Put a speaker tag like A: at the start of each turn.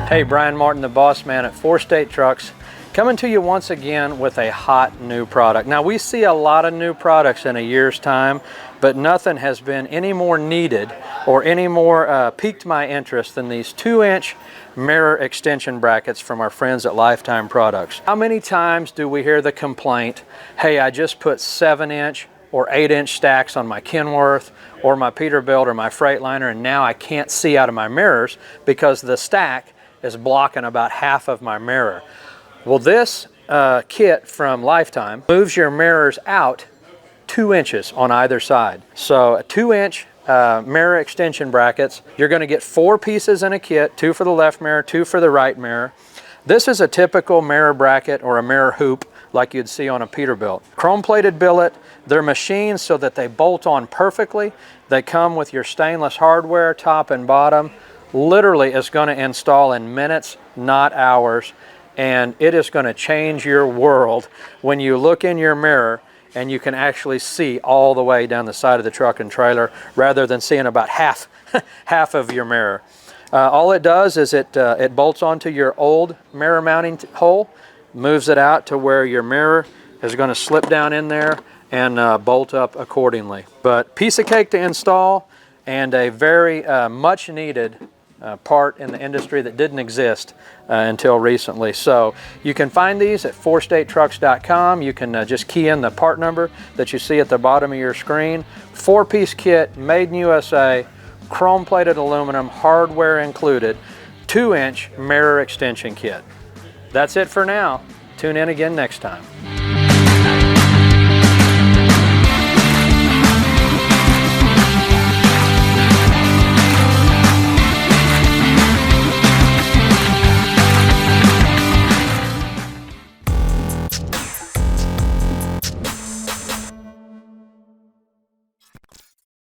A: Hey, Brian Martin, the boss man at 4 State Trucks, coming to you once again with a hot new product. Now, we see a lot of new products in a year's time, but nothing has been any more needed or any more piqued my interest than these 2-inch mirror extension brackets from our friends at Lifetime Products. How many times do we hear the complaint, hey, I just put 7-inch or 8-inch stacks on my Kenworth or my Peterbilt or my Freightliner, and now I can't see out of my mirrors because the stack is blocking about half of my mirror. Well, this kit from Lifetime moves your mirrors out 2 inches on either side. So a 2-inch mirror extension brackets. You're going to get 4 pieces in a kit, 2 for the left mirror, 2 for the right mirror. This is a typical mirror bracket or a mirror hoop like you'd see on a Peterbilt. Chrome-plated billet. They're machined so that they bolt on perfectly. They come with your stainless hardware, top and bottom. Literally, it's going to install in minutes, not hours, and it is going to change your world when you look in your mirror and you can actually see all the way down the side of the truck and trailer rather than seeing about half of your mirror. All it does is it bolts onto your old mirror mounting hole, moves it out to where your mirror is going to slip down in there and bolt up accordingly. But piece of cake to install and a very much needed part in the industry that didn't exist until recently. So you can find these at 4statetrucks.com. You can just key in the part number that you see at the bottom of your screen. 4-piece kit, made in USA, chrome-plated aluminum, hardware included, 2-inch mirror extension kit. That's it for now. Tune in again next time.